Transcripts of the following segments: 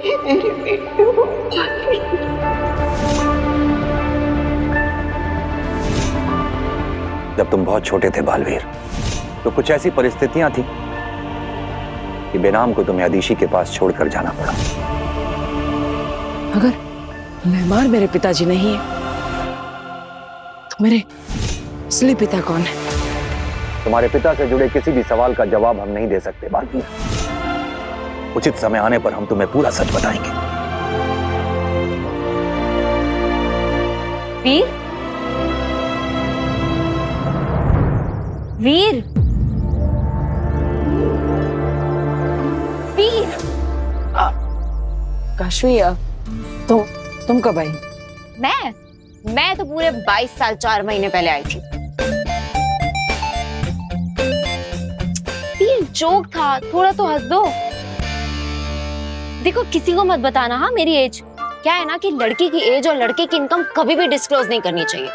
मेरे बेटे को। जब तुम बहुत छोटे थे बालवीर, तो कुछ ऐसी परिस्थितियां थी कि बेनाम को तुम्हें अदीशी के पास छोड़कर जाना पड़ा। अगर मेहमान मेरे पिताजी नहीं है तो मेरे असली पिता कौन है? तुम्हारे पिता से जुड़े किसी भी सवाल का जवाब हम नहीं दे सकते बालवीर। उचित समय आने पर हम तुम्हें पूरा सच बताएंगे। वीर, वीर, वीर। काशवी, तुम कब आई? मैं तो पूरे 22 साल 4 महीने पहले आई थी। वीर, जोक था, थोड़ा तो हंस दो। देखो, किसी को मत बताना हाँ मेरी एज। क्या है ना कि लड़की की एज और लड़के की इनकम कभी भी डिस्क्लोज नहीं करनी चाहिए।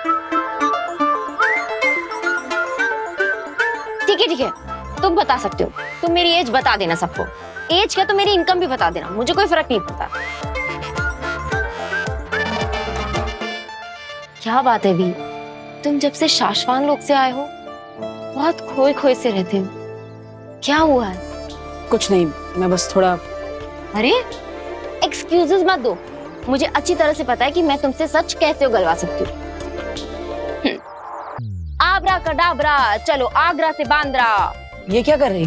ठीक है, तुम बता सकते हो, तुम मेरी एज बता देना सबको। एज क्या, तो मेरी इनकम भी बता देना, मुझे कोई फर्क नहीं पड़ता। क्या बात है वीर, तुम जब से शाश्वान लोग से आए हो बहुत खोए खोए से रहते हो। क्या हुआ है? कुछ नहीं, मैं बस थोड़ा। अरे एक्सक्यूजेस मत दो, मुझे अच्छी तरह से पता है कि मैं तुमसे सच कैसे उगलवा सकती हूँ। आबरा कडाबरा, चलो आगरा से बांद्रा। ये क्या कर रही?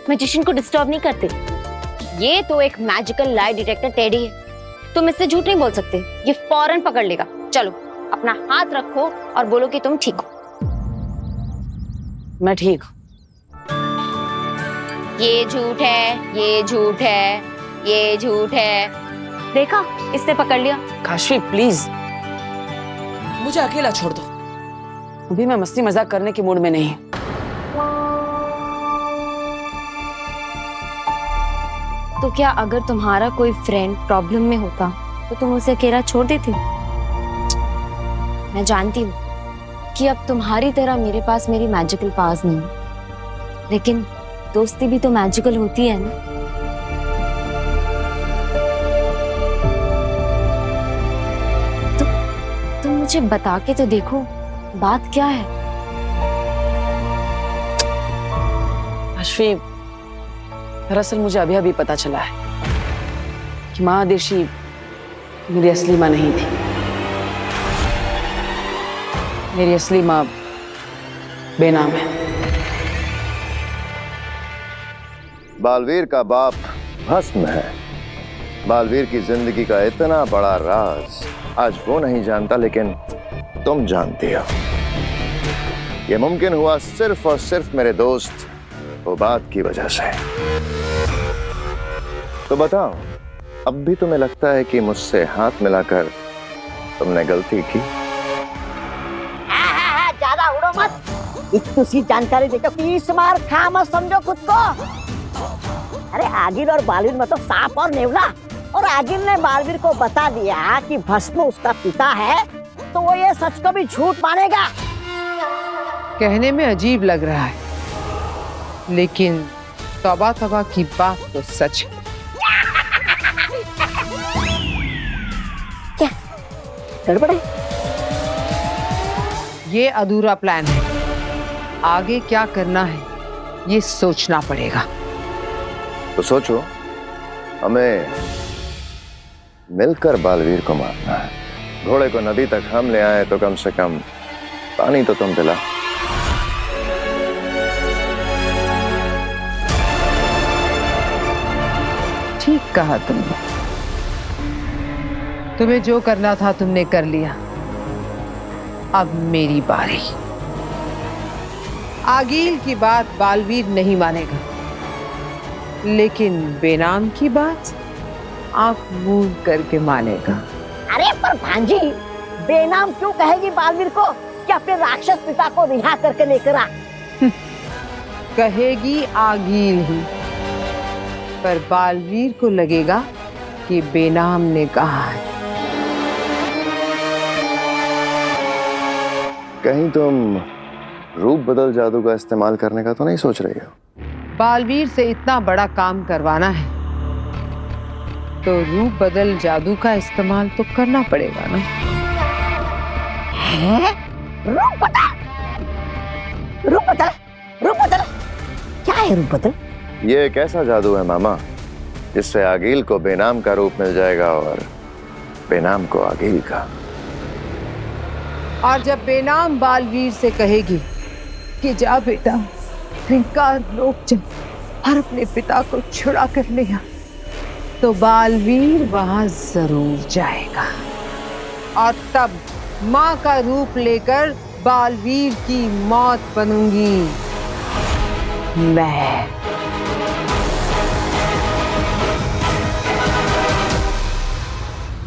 मैजिशियन को डिस्टर्ब नहीं करते। ये तो एक मैजिकल लाई डिटेक्टर टेडी है, तुम इससे झूठ नहीं बोल सकते, ये फौरन पकड़ लेगा। चलो अपना हाथ रखो और बोलो कि तुम ठीक हो। मैं ठीक हूँ। ये झूठ है, ये झूठ है, ये झूठ है। देखा, इसने पकड़ लिया। काशवी प्लीज, मुझे अकेला छोड़ दो। अभी मैं मस्ती मजाक करने के मूड में नहीं। तो क्या अगर तुम्हारा कोई फ्रेंड प्रॉब्लम में होता तो तुम उसे अकेला छोड़ देती? मैं जानती हूँ कि अब तुम्हारी तरह मेरे पास मेरी मैजिकल पावर्स नहीं है, लेकिन दोस्ती भी तो मैजिकल होती है ना। तुम मुझे बता के तो देखो, बात क्या है? काशवी, दरअसल मुझे अभी अभी पता चला है कि माँ अदीशी मेरी असली माँ नहीं थी। मेरी असली माँ बेनाम है। बालवीर का बाप भस्म है। बालवीर की जिंदगी का इतना बड़ा राज आज वो नहीं जानता, लेकिन तुम जानती हो। ये मुमकिन हुआ सिर्फ और सिर्फ मेरे दोस्त बात की वजह से। तो बताओ, अब भी तुम्हें लगता है कि मुझसे हाथ मिलाकर तुमने गलती की? ज्यादा उड़ो मत, इतनी सी जानकारी देकर पीस मार खा मत समझो खुद को। अरे आगिल और बालवीर में तो सांप और नेवला, और आगिल ने बालवीर को बता दिया कि भस्म उसका पिता है, तो वो ये सच को भी झूठ मानेगा। कहने में अजीब लग रहा है, लेकिन तौबा तौबा की बात तो सच है। क्या गड़बड़ है? ये अधूरा प्लान है, आगे क्या करना है ये सोचना पड़ेगा। तो सोचो, हमें मिलकर बालवीर को मारना है। घोड़े को नदी तक हम ले आए तो कम से कम पानी तो तुम पिला। ठीक कहा तुमने, तुम्हें जो करना था तुमने कर लिया। अब मेरी बारी। आगील की बात बालवीर नहीं मानेगा, लेकिन बेनाम की बात आंख मूंद करके मानेगा। अरे पर भांजी, बेनाम क्यों कहेगी बालवीर को कि अपने राक्षस पिता को रिहा करके लेकर आ? कहेगी आगील ही, पर बालवीर को लगेगा कि बेनाम ने कहा है। कहीं तुम रूप बदल जादू का इस्तेमाल करने का तो नहीं सोच रही हो? बालवीर से इतना बड़ा काम करवाना है, तो रूप बदल जादू का इस्तेमाल तो करना पड़ेगा ना। है? रूप बदल? रूप बदल? रूप बदल? क्या है रूप बदल? ये एक ऐसा जादू है मामा जिससे आगिल को बेनाम का रूप मिल जाएगा और बेनाम को आगिल का। और जब बेनाम बालवीर से कहेगी कि जा बेटा हिंकार रोक जा और अपने पिता को छुड़ा कर ले आ, तो बालवीर वहां जरूर जाएगा और तब माँ का रूप लेकर बालवीर की मौत बनूंगी मैं।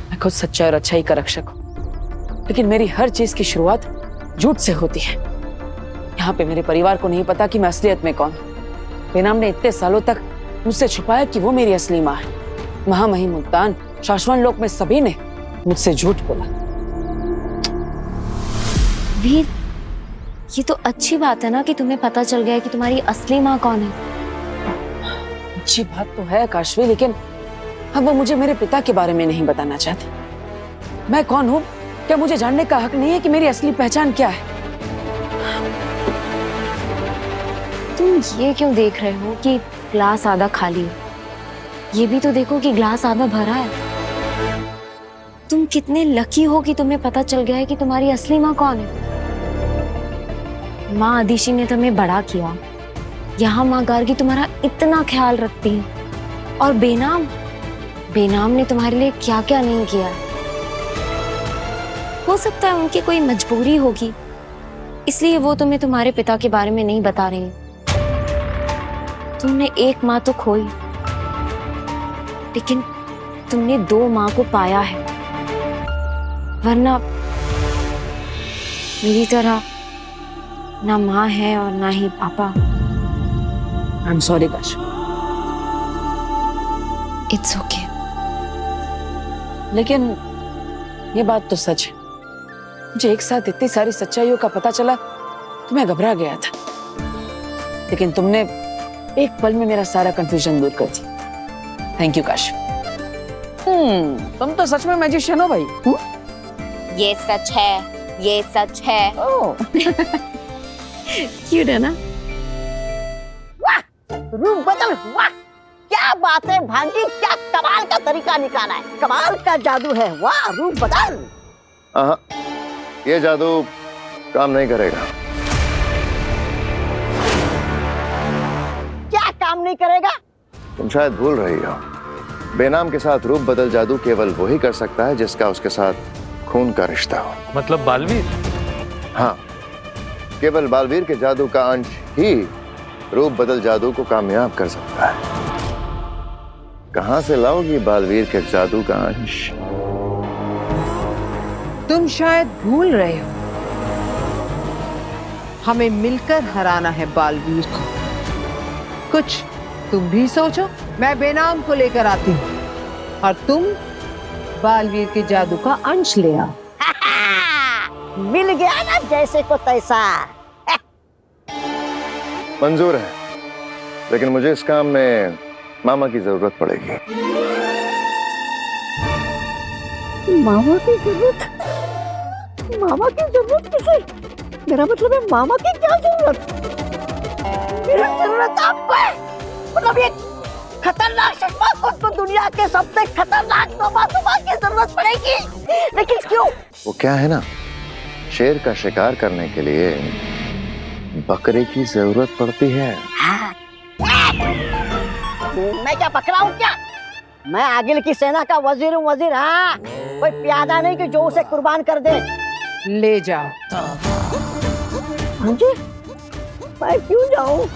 मैं खुद सच्चाई और अच्छाई का रक्षक हूं, लेकिन मेरी हर चीज की शुरुआत झूठ से होती है। यहाँ पे मेरे परिवार को नहीं पता कि मैं असलियत में कौन हूं। बेनाम ने इतने सालों तक मुझसे छुपाया कि वो मेरी असली माँ है। महामहिम मुल्तान, शाश्वत लोक में सभी ने मुझसे झूठ बोला। वीर, ये तो अच्छी बात है ना कि तुम्हें पता चल गया है कि तुम्हारी असली माँ कौन है। अच्छी बात तो है काशवी, लेकिन अब वो मुझे मेरे पिता के बारे में नहीं बताना चाहती। मैं कौन हूँ, क्या मुझे जानने का हक नहीं है कि मेरी असली पहचान क्या है? तुम ये क्यों देख रहे हो कि ग्लास आधा खाली है? ये भी तो देखो कि ग्लास आधा भरा है। तुम कितने लकी हो कि तुम्हें पता चल गया है कि तुम्हारी असली माँ कौन है। माँ आदिशी ने तुम्हें बड़ा किया, यहाँ माँ गार्गी तुम्हारा इतना ख्याल रखती है, और बेनाम ने तुम्हारे लिए क्या क्या नहीं किया। हो सकता है उनकी कोई मजबूरी होगी, इसलिए वो तुम्हें तुम्हारे पिता के बारे में नहीं बता रही। तुमने एक माँ तो खोई, लेकिन तुमने 2 माँ को पाया है, वरना मेरी तरह ना माँ है और ना ही पापा। I am sorry Kashvi. It's okay. लेकिन ये बात तो सच है, मुझे एक साथ इतनी सारी सच्चाइयों का पता चला तो मैं घबरा गया था, लेकिन तुमने एक पल में मेरा सारा कंफ्यूजन दूर कर दी। Thank you Kashvi. तुम तो सच में मैजिशियन हो भाई। ये सच है, ये सच है। क्यूट है ना? वाह, रूप बदल, वाह क्या बात है भांजी, क्या कमाल का तरीका निकाला है, कमाल का जादू है। वाह रूप बदल। ये जादू काम नहीं करेगा। क्या काम नहीं करेगा? तुम शायद भूल रही हो, बेनाम के साथ रूप बदल जादू केवल वही कर सकता है जिसका उसके साथ खून का रिश्ता हो। मतलब बालवीर? हाँ, केवल बालवीर के जादू का अंश ही रूप बदल जादू को कामयाब कर सकता है। कहां से लाओगी बालवीर के जादू का अंश? तुम शायद भूल रहे हो, हमें मिलकर हराना है बालवीर को। कुछ तुम भी सोचो। मैं बेनाम को लेकर आती हूँ और तुम बालवीर के जादू का अंश ले आओ। मिल गया ना जैसे को तैसा। मंजूर है, लेकिन मुझे इस काम में मामा की जरूरत पड़ेगी। मामा की जरूरत? मामा की जरूरत किसे? मेरा मतलब है मामा की क्या जरूरत? मेरी जरूरत आपको है। मतलब ये खतरनाक चश्मा को तो दुनिया के सबसे खतरनाक तोबा की जरूरत पड़ेगी, लेकिन क्यों? वो क्या है ना, शेर का शिकार करने के लिए बकरे की जरूरत पड़ती है। मैं क्या पकड़ा हूँ क्या? मैं आगिल की सेना का वजीर हूँ, वजीर। हाँ, कोई प्यादा नहीं कि जो उसे कुर्बान कर दे। ले जाओ। हाँ जी, मैं क्यों जाऊँ?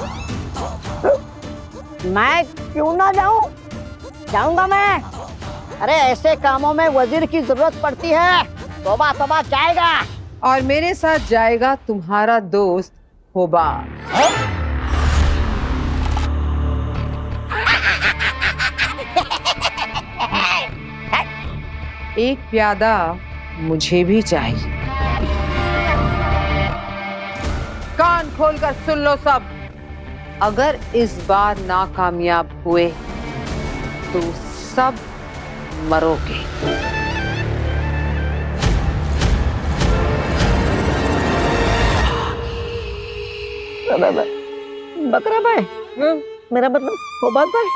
मैं क्यों ना जाऊँ? जाऊंगा मैं। अरे ऐसे कामों में वजीर की जरूरत पड़ती है। तौबा तौबा जाएगा। और मेरे साथ जाएगा तुम्हारा दोस्त होबा। एक प्यादा मुझे भी चाहिए। कान खोलकर सुन लो सब, अगर इस बार नाकामयाब हुए तो सब मरोगे। बकरा भाई, मेरा मतलब खोबात भाई,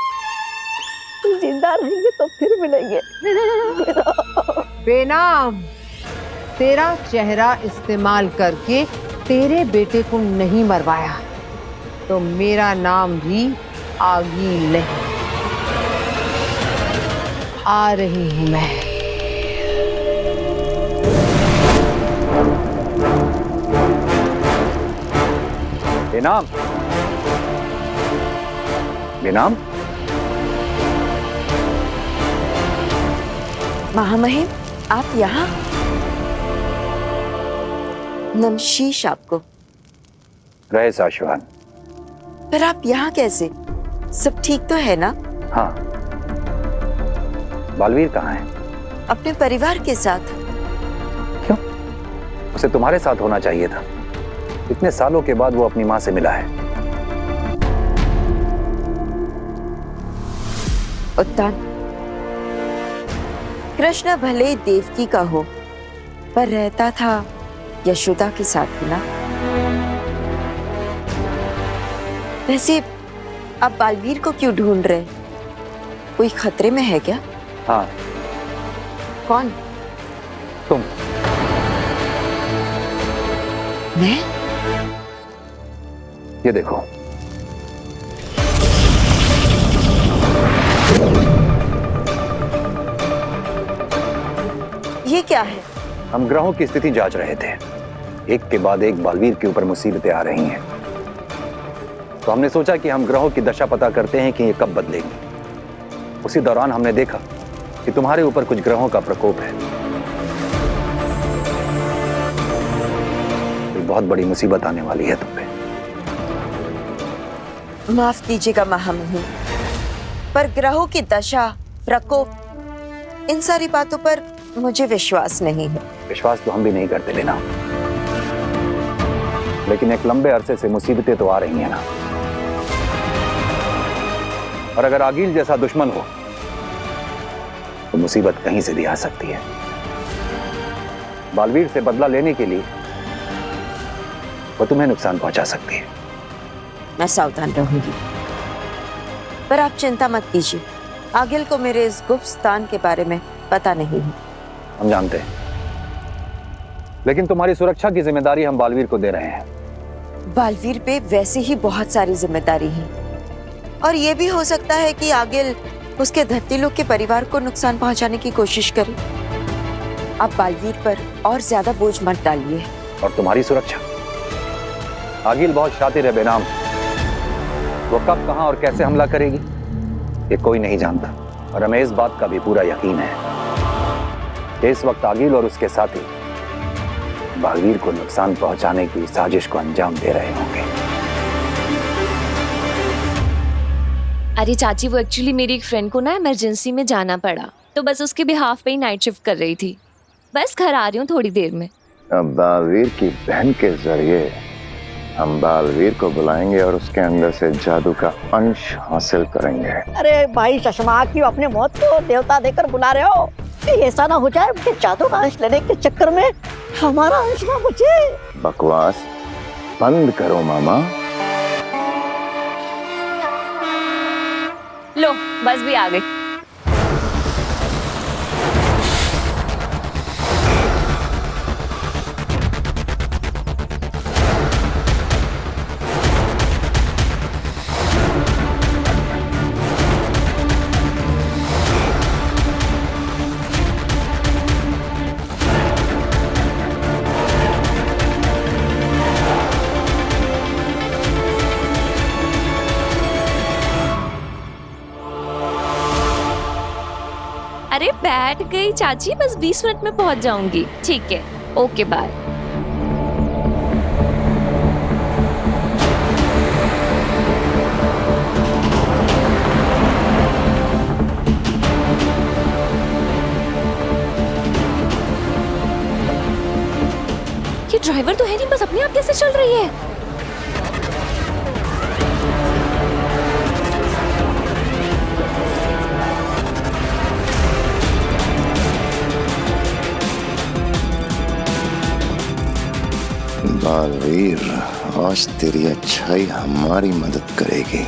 जिंदा रहेंगे तो फिर मिलेंगे। बेनाम, तेरा चेहरा इस्तेमाल करके तेरे बेटे को नहीं मरवाया तो मेरा नाम भी आगील नहीं। आ रही हूं मैं। बेनाम, बेनाम, महामहिम, आप यहाँ? नमशीश आपको। रहे साशवान। पर आप यहाँ कैसे? सब ठीक तो है ना? हाँ। बालवीर कहाँ है? अपने परिवार के साथ। क्यों? उसे तुम्हारे साथ होना चाहिए था। इतने सालों के बाद वो अपनी माँ से मिला है। उत्तान, कृष्ण भले देवकी का हो, पर रहता था यशोदा के साथ ही ना। वैसे आप बालवीर को क्यों ढूंढ रहे? कोई खतरे में है क्या? हाँ। कौन? तुम। मैं? ये देखो। ये क्या है? हम ग्रहों की स्थिति जांच रहे थे। एक के बाद एक बालवीर के ऊपर मुसीबतें आ रही हैं। तो हमने सोचा कि हम ग्रहों की दशा पता करते हैं कि ये कब बदलेगी। उसी दौरान हमने देखा कि तुम्हारे ऊपर कुछ ग्रहों का प्रकोप है। कोई बहुत बड़ी मुसीबत आने वाली है तुम पे। माफ कीजिएगा महामहिम, पर ग्रहों की दशा, प्रकोप, इन सारी बातों पर मुझे विश्वास नहीं है। विश्वास तो हम भी नहीं करते लेना, लेकिन एक लंबे अरसे से मुसीबतें तो आ रही हैं ना। और अगर आगील जैसा दुश्मन हो तो मुसीबत कहीं से भी आ सकती है। बालवीर से बदला लेने के लिए वो तुम्हें नुकसान पहुंचा सकती है। मैं सावधान रहूंगी। पर आप चिंता मत कीजिए, आगिल को मेरे इस गुप्त स्थान के बारे में पता नहीं है। हम जानते हैं, लेकिन तुम्हारी सुरक्षा की जिम्मेदारी हम बालवीर को दे रहे हैं। बालवीर पे वैसे ही बहुत सारी जिम्मेदारी है, और ये भी हो सकता है कि आगिल उसके धरती लोग के परिवार को नुकसान पहुंचाने की कोशिश करे। आप बालवीर पर और ज्यादा बोझ मत डालिए। और तुम्हारी सुरक्षा? आगिल बहुत शातिर है बेनाम। वो कब, कहां और कैसे हमला करेगी ये कोई नहीं जानता। और हमें इस बात का भी पूरा यकीन है कि इस वक्त आगिल और उसके साथी बालवीर को नुकसान पहुंचाने की साजिश को अंजाम दे रहे होंगे। अरे चाची, वो एक्चुअली मेरी एक फ्रेंड को ना इमरजेंसी में जाना पड़ा, तो बस उसके बिहाफ पे ही नाइट शिफ्ट कर रही थी। बस घर आ रही हूँ थोड़ी देर में। अब बालवीर की बहन के जरिए हम बालवीर को बुलाएंगे और उसके अंदर से जादू का अंश हासिल करेंगे। अरे भाई चश्मा, क्यों अपने मौत को देवता देकर बुला रहे हो? कहीं ऐसा ना हो जाए कि जादू का अंश लेने के चक्कर में हमारा अंश ना बचे। बकवास बंद करो मामा। लो, बस भी आ गई। अरे बैठ गई चाची, बस 20 मिनट में पहुंच जाऊंगी। ठीक है, ओके बाय। ये ड्राइवर तो है नहीं, बस अपने आप कैसे चल रही है? बालवीर, आज तेरी अच्छाई हमारी मदद करेगी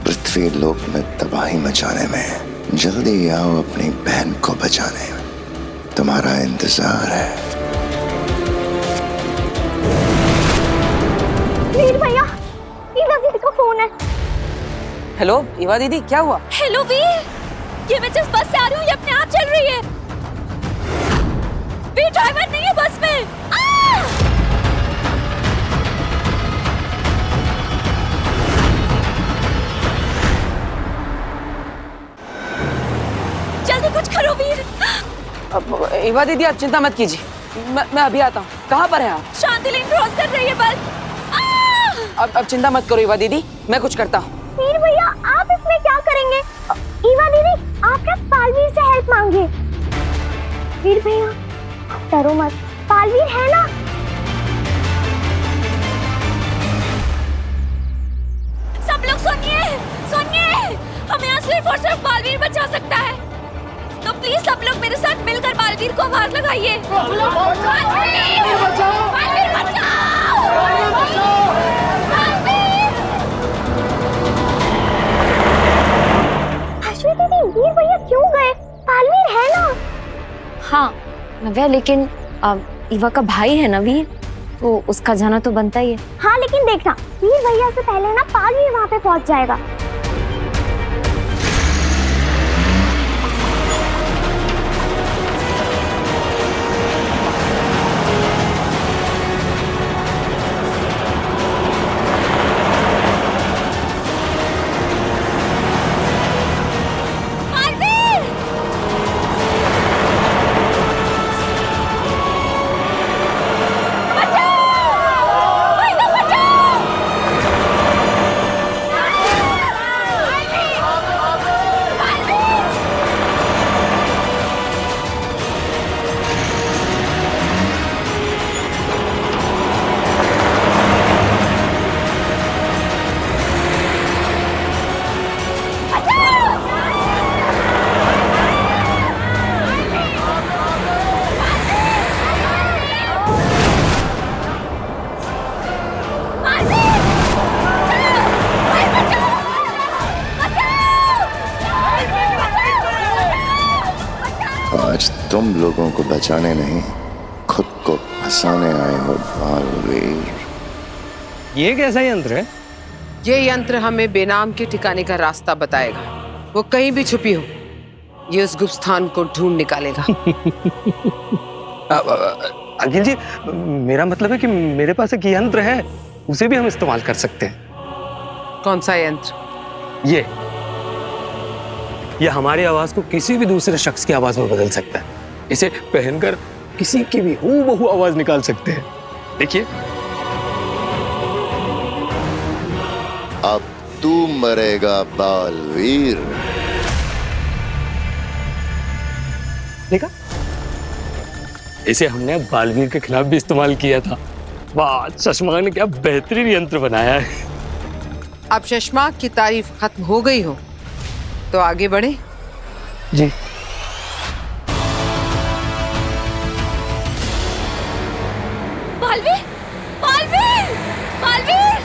पृथ्वी लोक में तबाही मचाने में। जल्दी आओ अपनी बहन को बचाने, तुम्हारा इंतजार है। वीर भैया, ईवा दीदी का फोन है। हेलो ईवा दीदी, क्या हुआ? हेलो वीर, ये मैं जिस बस से आ रही हूँ ये अपने आप चल रही है। वीर ड्राइवर नहीं है बस में। जल्दी कुछ करो वीर। ईवा दीदी आप चिंता मत कीजिए, मैं अभी आता हूँ। कहाँ पर हैं आप? शांति लेन क्रॉस कर रही है बस। अब चिंता मत करो ईवा दीदी, मैं कुछ करता हूँ। वीर भैया, आप इसमें क्या करेंगे? ईवा दीदी, आप क्या बालवीर से हेल्प मांगे? वीर भैया, आप डरो मत, बालवीर है ना? सब लोग सुनिए, सुनिए, हमें यहाँ सिर्फ और सिर्फ बालवीर बचा सकता है। तो प्लीज सब लोग मेरे साथ मिलकर बालवीर को आवाज लगाइए। बालवीर बचाओ! बालवीर बचाओ! अश्विनी दीदी, वीर भैया क्यों गए? बालवीर है ना? हाँ नव्या, लेकिन ईवा का भाई है ना वीर, तो उसका जाना तो बनता ही है। हाँ लेकिन देखना, वीर भैया से पहले ना बालवीर वहाँ पे पहुँच जाएगा। आज तुम लोगों को बचाने नहीं, खुद को फंसाने आए हो बालवीर। ये कैसा यंत्र है? ये यंत्र हमें बेनाम के ठिकाने का रास्ता बताएगा। वो कहीं भी छुपी हो, ये उस गुप्त स्थान को ढूंढ निकालेगा। अखिल जी, मेरा मतलब है कि मेरे पास एक यंत्र है, उसे भी हम इस्तेमाल कर सकते हैं। कौन सा यंत्र? ये हमारी आवाज को किसी भी दूसरे शख्स की आवाज में बदल सकता है। इसे पहनकर किसी की भी हूबहू आवाज निकाल सकते हैं। देखिए, अब तू मरेगा बालवीर। देखा, इसे हमने बालवीर के खिलाफ भी इस्तेमाल किया था। वाह, चश्मा ने क्या बेहतरीन यंत्र बनाया है। अब चश्मा की तारीफ खत्म हो गई हो तो आगे बढ़े। जी। बालवीर, बालवीर, बालवीर!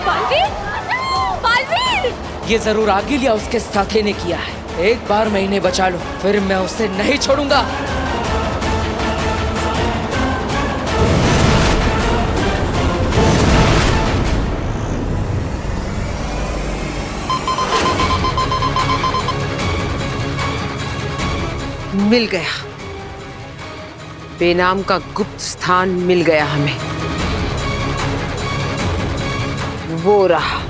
बालवीर, बालवीर! ये जरूर आगिल या उसके साथी ने किया है। एक बार मैं इन्हें बचा लूं, फिर मैं उसे नहीं छोड़ूंगा। मिल गया, बेनाम का गुप्त स्थान मिल गया हमें। वो रहा।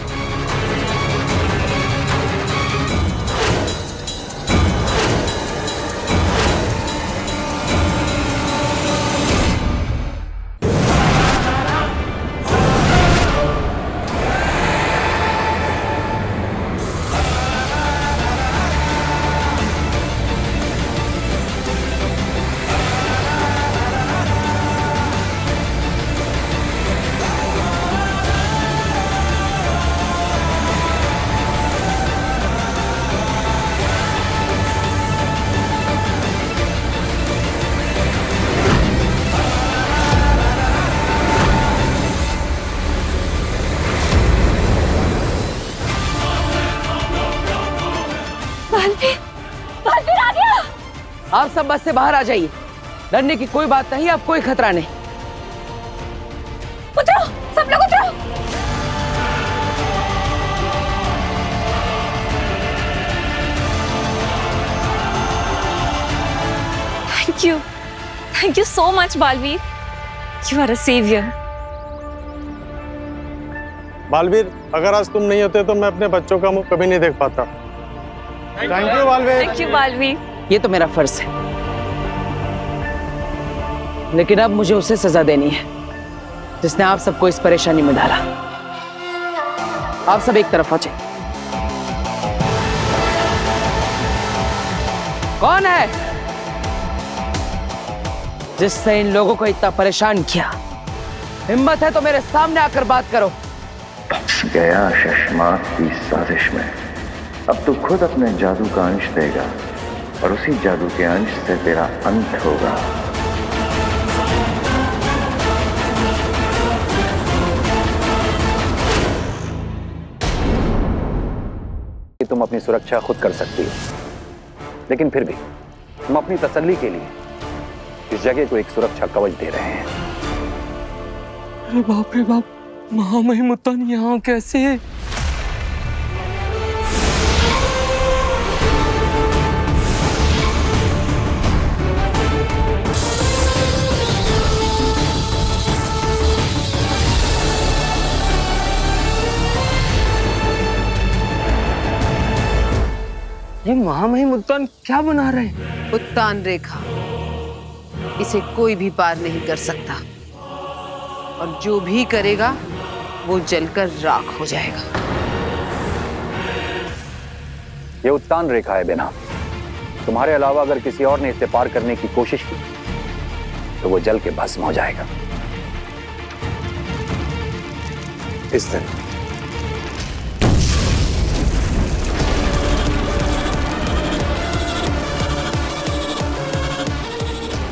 आप सब बस से बाहर आ जाइए। डरने की कोई बात नहीं, अब कोई खतरा नहीं। उतरो, सब लोग उतरो। Thank you so much, Baalveer. You are a savior. Baalveer, अगर आज तुम नहीं होते तो मैं अपने बच्चों का मुंह कभी नहीं देख पाता। Thank you Baalveer. Thank you, Baalveer. ये तो मेरा फर्ज है, लेकिन अब मुझे उसे सजा देनी है जिसने आप सबको इस परेशानी में डाला। आप सब एक तरफ आ जाइए। कौन है जिससे इन लोगों को इतना परेशान किया? हिम्मत है तो मेरे सामने आकर बात करो। फंस गया शशमाक की साजिश में। अब तू खुद अपने जादू का अंश देगा और उसी जादू के अंश से तेरा अंत होगा। तुम अपनी सुरक्षा खुद कर सकती हो, लेकिन फिर भी हम अपनी तसल्ली के लिए इस जगह को एक सुरक्षा कवच दे रहे हैं। अरे बाप रे बाप, महामहिम उत्तान यहाँ कैसे? ये महामहिम उत्तान क्या बना रहे हैं? उत्तान रेखा, इसे कोई भी पार नहीं कर सकता, और जो भी करेगा वो जलकर राख हो जाएगा। ये उत्तान रेखा है बेना। तुम्हारे अलावा अगर किसी और ने इसे पार करने की कोशिश की तो वो जल के भस्म हो जाएगा। इस दिन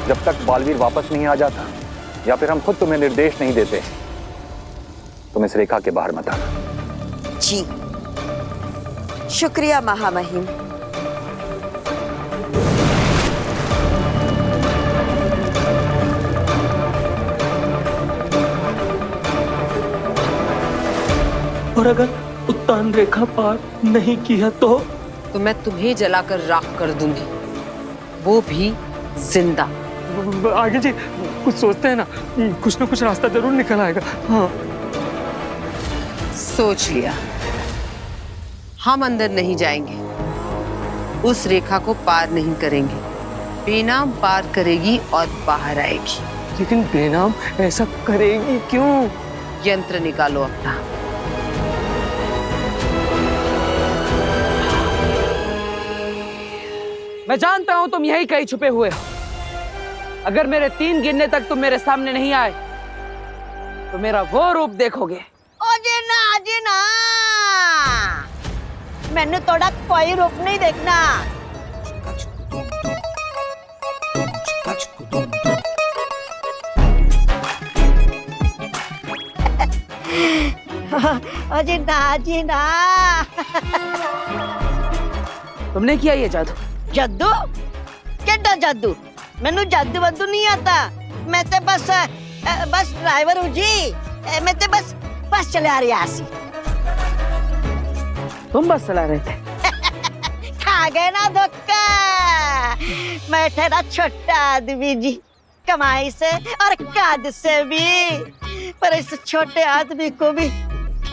जब तक बालवीर वापस नहीं आ जाता या फिर हम खुद तुम्हें निर्देश नहीं देते, तुम इस रेखा के बाहर मत आना। जी, शुक्रिया महामहिम। और अगर उत्तान रेखा पार नहीं किया तो मैं तुम्हें जलाकर राख कर दूंगी, वो भी जिंदा। आगे जी कुछ सोचते हैं ना, कुछ ना कुछ रास्ता जरूर निकल आएगा। हाँ, सोच लिया। हम अंदर नहीं जाएंगे, उस रेखा को पार नहीं करेंगे। बेनाम पार करेगी और बाहर आएगी। लेकिन बेनाम ऐसा करेगी क्यों? यंत्र निकालो अपना। मैं जानता हूं तुम यही कहीं छुपे हुए हो। अगर मेरे 3 गिनने तक तुम मेरे सामने नहीं आए तो मेरा वो रूप देखोगे। ओ जी ना, मैंने थोड़ा कोई रूप नहीं देखना। ओ जी ना। तुमने किया ये जादू? जादू? केड़ा जादू? मैनू जादू वादू नहीं आता। मैं तो बस ड्राइवर हूँ जी। मैं तो बस चला रहा सी। तुम बस चला रहे थे? खा गए ना धोखा। मैं तेरा छोटा आदमी जी, कमाई से और काद से भी, पर इस छोटे आदमी को भी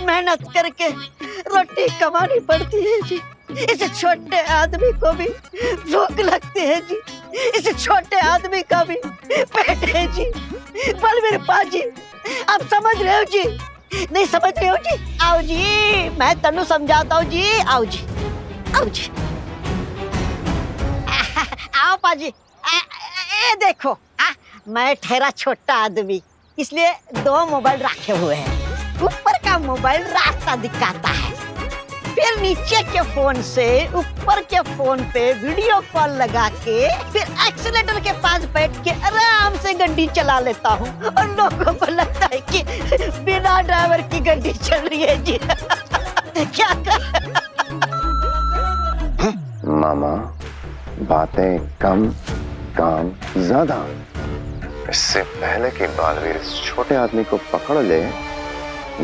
मेहनत करके रोटी कमानी पड़ती है जी। इस छोटे आदमी को भी भूख लगती है जी। इस छोटे आदमी का भी पेट है जी। बलवीर पाजी, आप समझ रहे हो जी? नहीं समझ रहे हो जी? आओ जी, मैं तनु समझाता हूँ जी। आओ जी, आओ जी, आओ पाजी। ए देखो, मैं ठहरा छोटा आदमी, इसलिए 2 मोबाइल रखे हुए हैं। ऊपर का मोबाइल रास्ता दिखाता है, फिर नीचे के फोन से ऊपर के फोन पे वीडियो कॉल लगा के फिर एक्सीलेटर के पास बैठ के आराम से गाड़ी चला लेता हूँ, और लोगों को लगता है कि बिना ड्राइवर की गाड़ी चल रही है जी। क्या कर? मामा, बातें कम काम ज्यादा। इससे पहले कि बालवीर इस छोटे आदमी को पकड़ ले,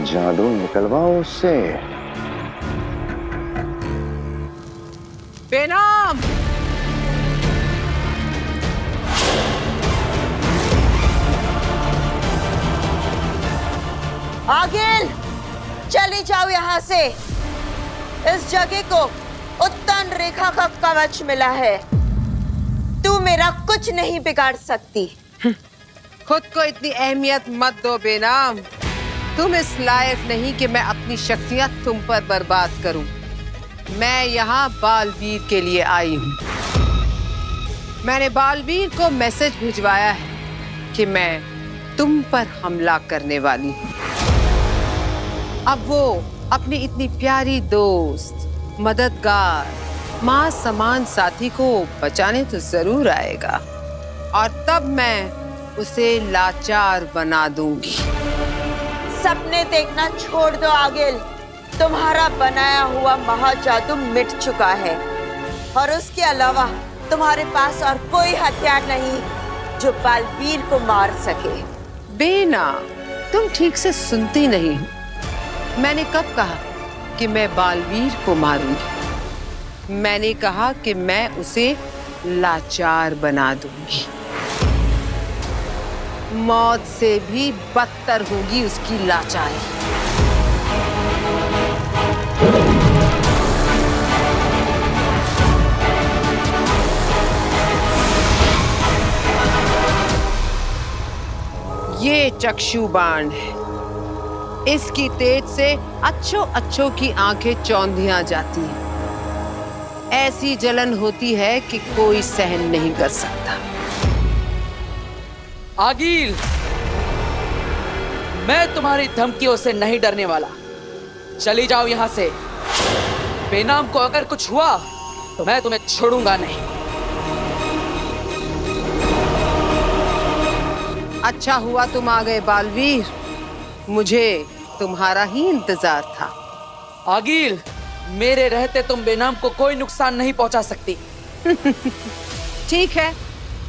जादू निकलवाओ उससे। बेनाम! आगिल, चली जाओ यहाँ से। इस जगह को उत्तन रेखा का कवच मिला है। तू मेरा कुछ नहीं बिगाड़ सकती। खुद को इतनी अहमियत मत दो बेनाम। तुम इस लायक नहीं कि मैं अपनी शक्तियां तुम पर बर्बाद करूं। मैं यहाँ बालवीर के लिए आई हूँ। मैंने बालवीर को मैसेज भिजवाया है कि मैं तुम पर हमला करने वाली हूँ। अब वो अपनी इतनी प्यारी दोस्त, मददगार, माँ समान साथी को बचाने तो जरूर आएगा, और तब मैं उसे लाचार बना दूंगी। सपने देखना छोड़ दो आगिल। तुम्हारा बनाया हुआ महाजादू मिट चुका है, और उसके अलावा तुम्हारे पास और कोई हथियार नहीं जो बालवीर को मार सके। बेना, तुम ठीक से सुनती नहीं हो। मैंने कब कहा कि मैं बालवीर को मारूंगी? मैंने कहा कि मैं उसे लाचार बना दूंगी। मौत से भी बदतर होगी उसकी लाचारी। ये चक्षु बाण है। इसकी तेज से अच्छों की आंखें चौंधियां जाती हैं। ऐसी जलन होती है कि कोई सहन नहीं कर सकता। आगिल, मैं तुम्हारी धमकियों से नहीं डरने वाला। चली जाओ यहाँ से। बेनाम को अगर कुछ हुआ तो मैं तुम्हें छोड़ूंगा नहीं। अच्छा हुआ तुम आ गए बालवीर। मुझे तुम्हारा ही इंतजार था। आगिल, मेरे रहते तुम बेनाम को कोई नुकसान नहीं पहुंचा सकती। ठीक है,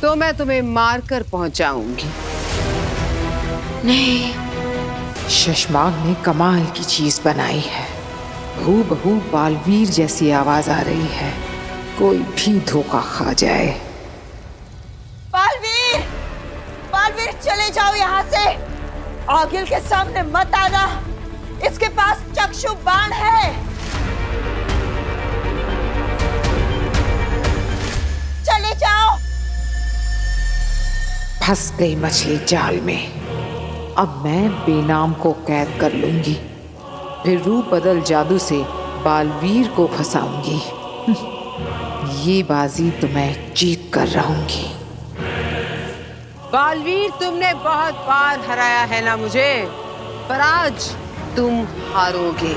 तो मैं तुम्हें मारकर पहुंचाऊंगी। नहीं, शशमांक ने कमाल की चीज बनाई है। हूबहू बालवीर जैसी आवाज आ रही है। कोई भी धोखा खा जाए। बालवीर, बालवीर चले जाओ यहाँ से। आगिल के सामने मत आना। इसके पास चक्षु बाण है। चले जाओ। फंस गई मछली जाल में। अब मैं बेनाम को कैद कर लूंगी, फिर रूप बदल जादू से बालवीर को फंसाऊंगी। ये बाजी तो मैं जीत कर रहूंगी। बालवीर, तुमने बहुत बार हराया है ना मुझे, पर आज तुम हारोगे।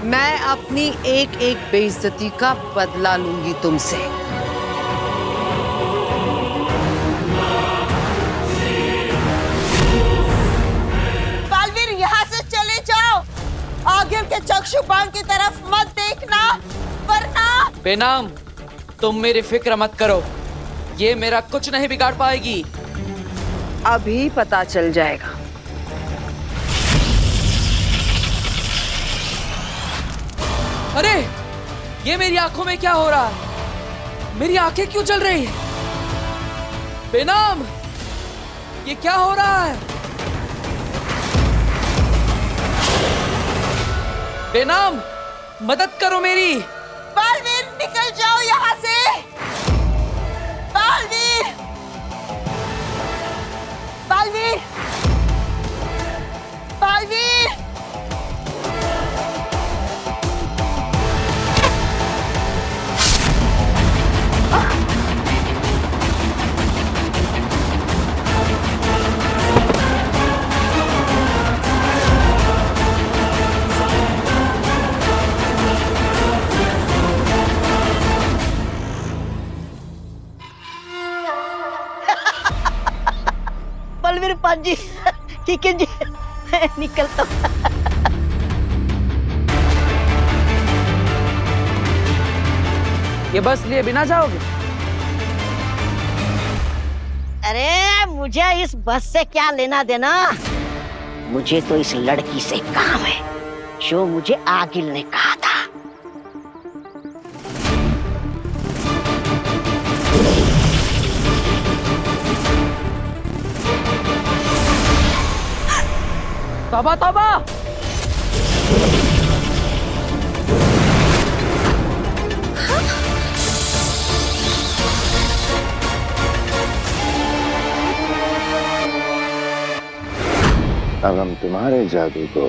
मैं अपनी एक एक बेइज्जती का बदला लूंगी तुमसे। बालवीर, यहाँ से चले जाओ। आगिल के चक्षु बाण की तरफ मत देखना, वरना। बेनाम, तुम मेरी फिक्र मत करो। ये मेरा कुछ नहीं बिगाड़ पाएगी। अभी पता चल जाएगा। अरे, ये मेरी आंखों में क्या हो रहा है? मेरी आंखें क्यों जल रही है? बेनाम, ये क्या हो रहा है? बेनाम, मदद करो मेरी। बालवीर, निकल जाओ यहाँ से। बालवीर, बालवीर, बालवीर। बलवीर पाजी, ठीक है जी, निकलता हूं। ये बस लिए बिना जाओगे? मुझे इस बस से क्या लेना देना? मुझे तो इस लड़की से काम है जो मुझे आगिल ने कहा था। तौबा तौबा! अब हम तुम्हारे जादू को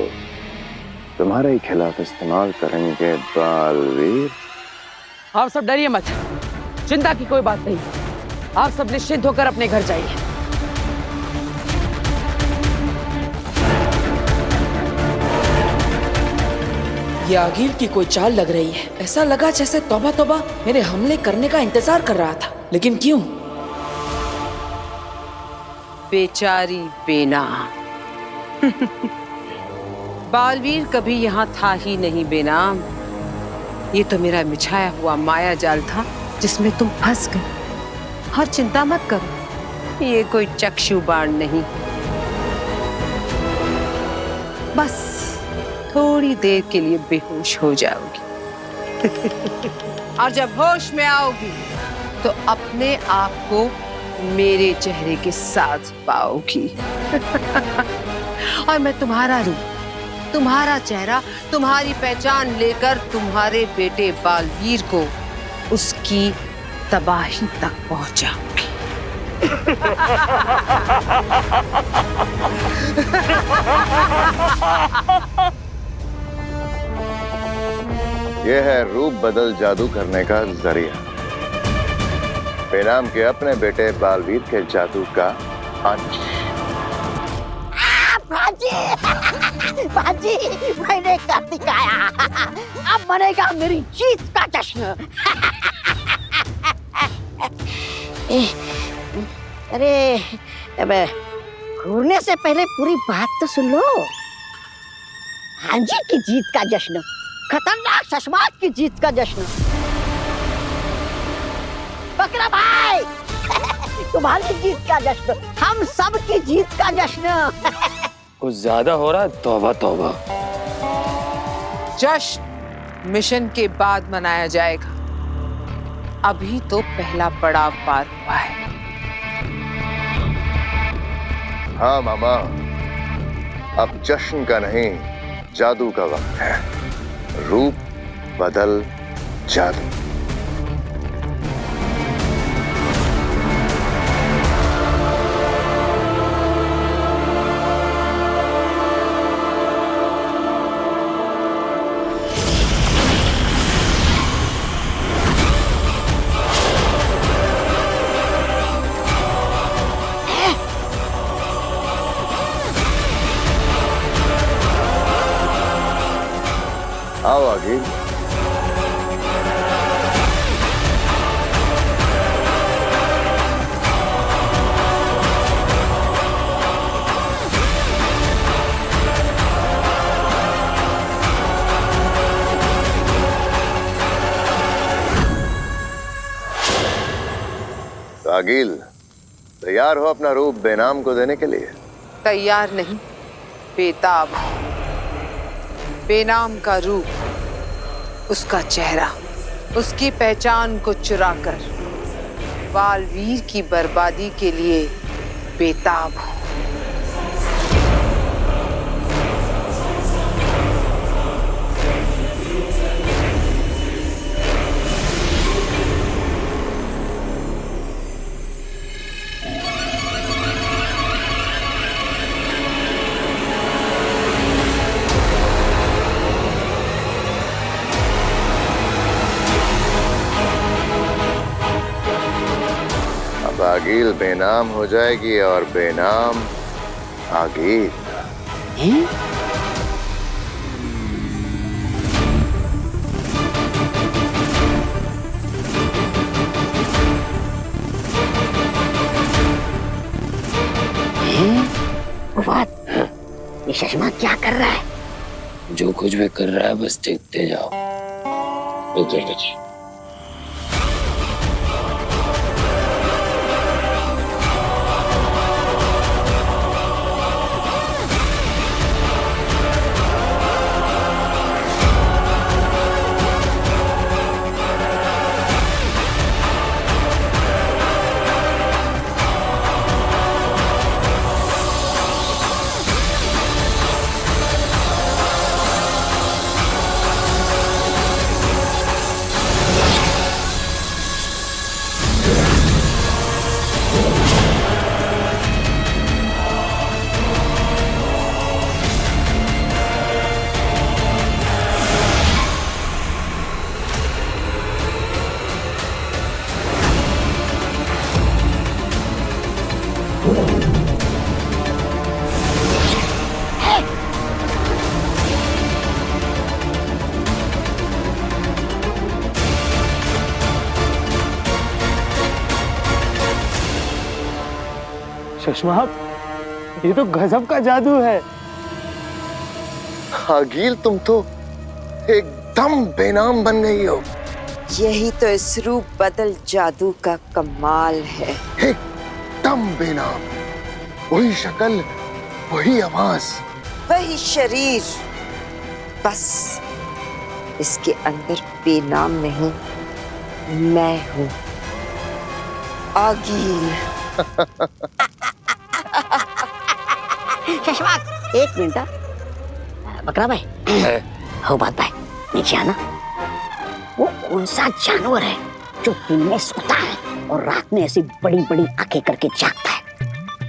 तुम्हारे ही खिलाफ इस्तेमाल करेंगे बालवीर। आप सब डरिए मत, चिंता की कोई बात नहीं। आप सब निश्चिंत होकर अपने घर जाइए। ये आगिल की कोई चाल लग रही है। ऐसा लगा जैसे तौबा तौबा मेरे हमले करने का इंतजार कर रहा था, लेकिन क्यों? बेचारी बेनाम। बालवीर कभी यहाँ था ही नहीं बेनाम। ये तो मेरा बिछाया हुआ माया जाल था जिसमें तुम फंस गए। और चिंता मत करो, ये कोई चक्षु बाण नहीं। बस थोड़ी देर के लिए बेहोश हो जाओगी। और जब होश में आओगी तो अपने आप को मेरे चेहरे के साथ पाओगी। और मैं तुम्हारा रूप, तुम्हारा चेहरा, तुम्हारी पहचान लेकर तुम्हारे बेटे बालवीर को उसकी तबाही तक पहुंचाऊंगी। यह है रूप बदल जादू करने का जरिया। बेनाम के अपने बेटे बालवीर के जादू का अंश। बाजी, मैंने कर दिखाया। अब बनेगा मेरी जीत का जश्न। अरे अब घूरने से पहले पूरी बात तो सुन लो। हांजी की जीत का जश्न, खतरनाक शशमात की जीत का जश्न। बकरा भाई, तुम्हारी जीत का जश्न, हम सब की जीत का जश्न। कुछ ज्यादा हो रहा है। तौबा तौबा। जश्न मिशन के बाद मनाया जाएगा। अभी तो पहला पड़ाव पार हुआ है। हाँ मामा, अब जश्न का नहीं जादू का वक्त है। रूप बदल जादू। आओ आगे। आगिल, तैयार हो अपना रूप बेनाम को देने के लिए? तैयार नहीं, बेताब। बेनाम का रूप, उसका चेहरा, उसकी पहचान को चुराकर बालवीर की बर्बादी के लिए बेताब हूं। आगिल बेनाम हो जाएगी और बेनाम आगिल। ये चश्मा क्या कर रहा है? जो कुछ भी कर रहा है बस देखते जाओ। चश्मा, ये तो गजब का जादू है। आगिल, तुम तो एकदम बेनाम बन गई हो। यही तो इस रूप बदल जादू का कमाल है। एकदम बेनाम, वही शक्ल, वही आवाज, वही शरीर, बस इसके अंदर बेनाम नहीं, मैं हूँ आगिल। शशवाक, एक मिनट। बकरा भाई, हो बात भाई, नीचे आना। वो कौन सा जानवर है जो दिन में सोता है और रात में ऐसी बड़ी बड़ी आंखें करके जागता है?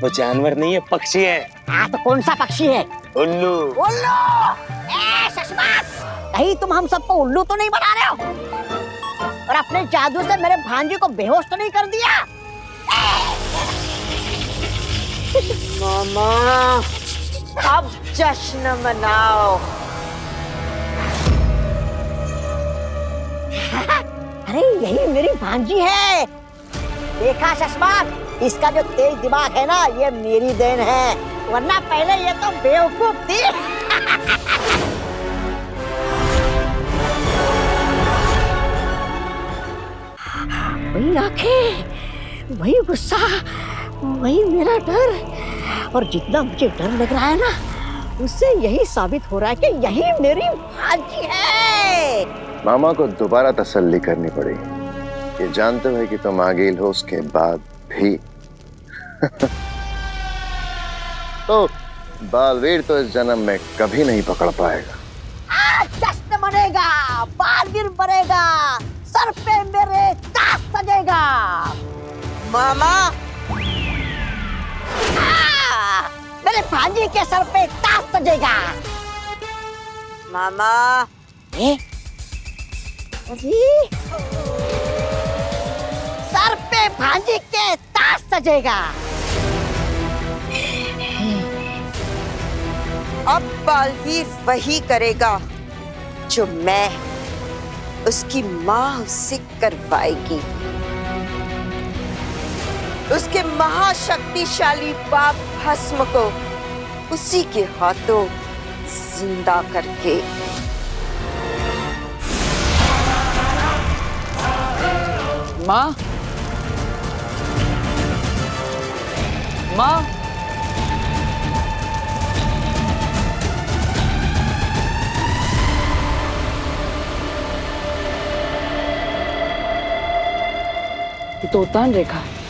वो जानवर नहीं है, पक्षी है। हाँ, तो कौन सा पक्षी है? उल्लू। उल्लू! ए शशवाक, कहीं तुम हम सबको उल्लू तो नहीं बना रहे हो? और अपने जादू से मेरे भांजे को बेहोश तो नहीं कर दिया? मामा, अब जश्न मनाओ। अरे यही मेरी भांजी है। देखा शशमाक, इसका जो तेज दिमाग है ना, ये मेरी देन है, वरना पहले ये तो बेवकूफ थी। वही आंखें, वही गुस्सा, वही मेरा डर, और जितना मुझे डर लग रहा है ना, उससे यही साबित हो रहा है कि यही मेरी भांजी है। मामा को दोबारा तसल्ली करनी पड़ेगी। ये जानते हुए कि तुम आगिल हो, उसके बाद भी तो बालवीर तो इस जन्म में कभी नहीं पकड़ पाएगा। आज जश्न मनेगा, बालवीर बनेगा, सर पे मेरे ताज सजेगा। मामा, मेरे भांजी के सर पे ताज सजेगा। मामा, सर पे भांजी के ताज सजेगा। अब बालवीर वही करेगा जो मैं, उसकी माँ उससे करवाएगी। उसके महाशक्तिशाली बाप भस्म को उसी के हाथों जिंदा करके। माँ, माँ, ये तो उतान रेखा है।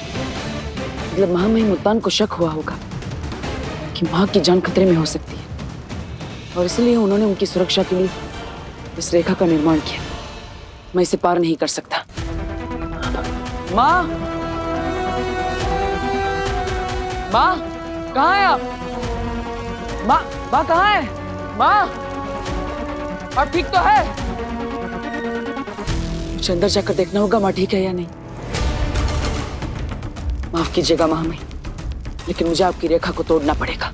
मतलब महामहिम उतान को शक हुआ होगा कि माँ की जान खतरे में हो सकती है, और इसलिए उन्होंने उनकी सुरक्षा के लिए इस रेखा का निर्माण किया। मैं इसे पार नहीं कर सकता। माँ, माँ, कहाँ है आप? माँ, माँ कहाँ है? माँ, आप ठीक तो है? मुझे अंदर जाकर देखना होगा माँ ठीक है या नहीं। माफ कीजिएगा महामहिम, लेकिन मुझे आपकी रेखा को तोड़ना पड़ेगा।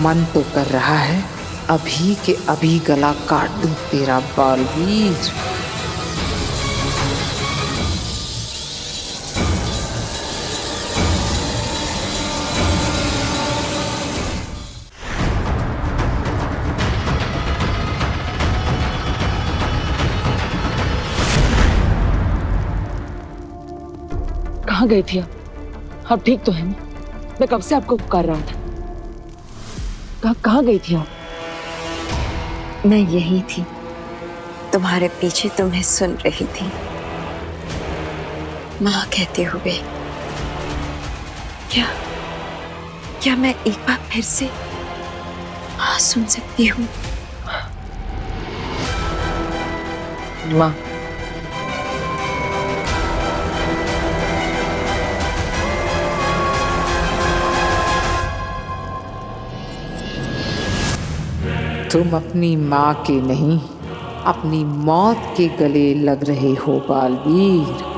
मन तो कर रहा है अभी के अभी गला काट दूं तेरा बालवीर। कहाँ गई थी आप ठीक तो है ना? मैं कब से आपको पुकार रहा था। कहाँ गई थी आप? मैं यही थी, तुम्हारे पीछे तुम्हें सुन रही थी। माँ कहते हुए क्या मैं एक बार फिर से हाँ सुन सकती हूँ? माँ, तुम अपनी माँ के नहीं, अपनी मौत के गले लग रहे हो बालवीर।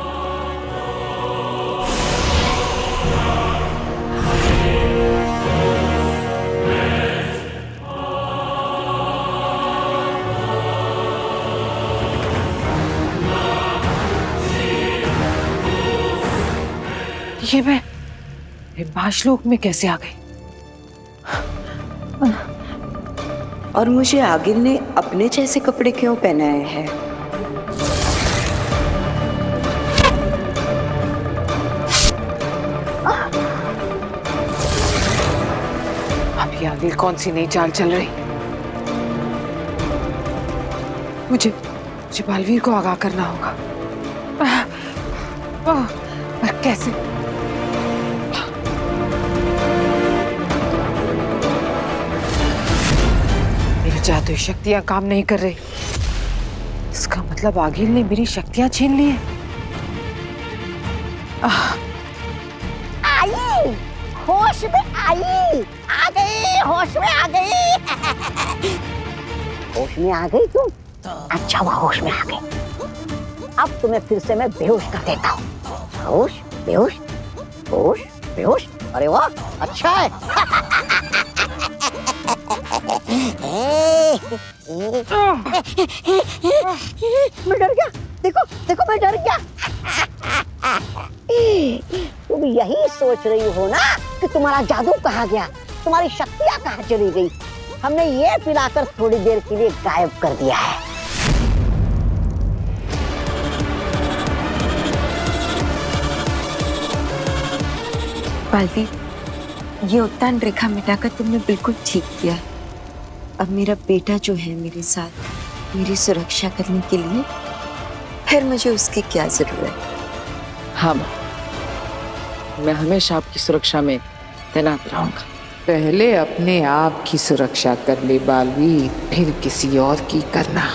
ये मैं बाशलोक में कैसे आ गई? और मुझे आगिल ने अपने जैसे कपड़े क्यों पहनाए हैं? अभी आगिल कौन सी नई चाल चल रही? मुझे बालवीर को आगाह करना होगा। पर कैसे? मेरी जादुई शक्तियां काम नहीं कर रही। इसका मतलब आगिल ने मेरी शक्तियां छीन ली हैं। आई, होश में आई, आ गई, होश में आ गई। होश में आ गई तुम? अच्छा हुआ होश में आ गई। अब तुम्हें फिर से मैं बेहोश कर देता हूँ। होश, बेहोश, होश, बेहोश। अरे वाह, अच्छा है। मैं डर गया। देखो देखो, मैं डर गया। तुम यही सोच रही हो ना कि तुम्हारा जादू कहाँ गया, तुम्हारी शक्तियाँ कहाँ चली गई। हमने ये पिलाकर थोड़ी देर के लिए गायब कर दिया है। बालवीर, ये उत्तान रेखा मिटाकर तुमने बिल्कुल ठीक किया। अब मेरा बेटा जो है मेरे साथ मेरी सुरक्षा करने के लिए, फिर मुझे उसकी क्या जरूरत? हाँ माँ, मैं हमेशा आपकी सुरक्षा में तैनात रहूंगा। पहले अपने आप की सुरक्षा कर ले बालवीर, फिर किसी और की करना।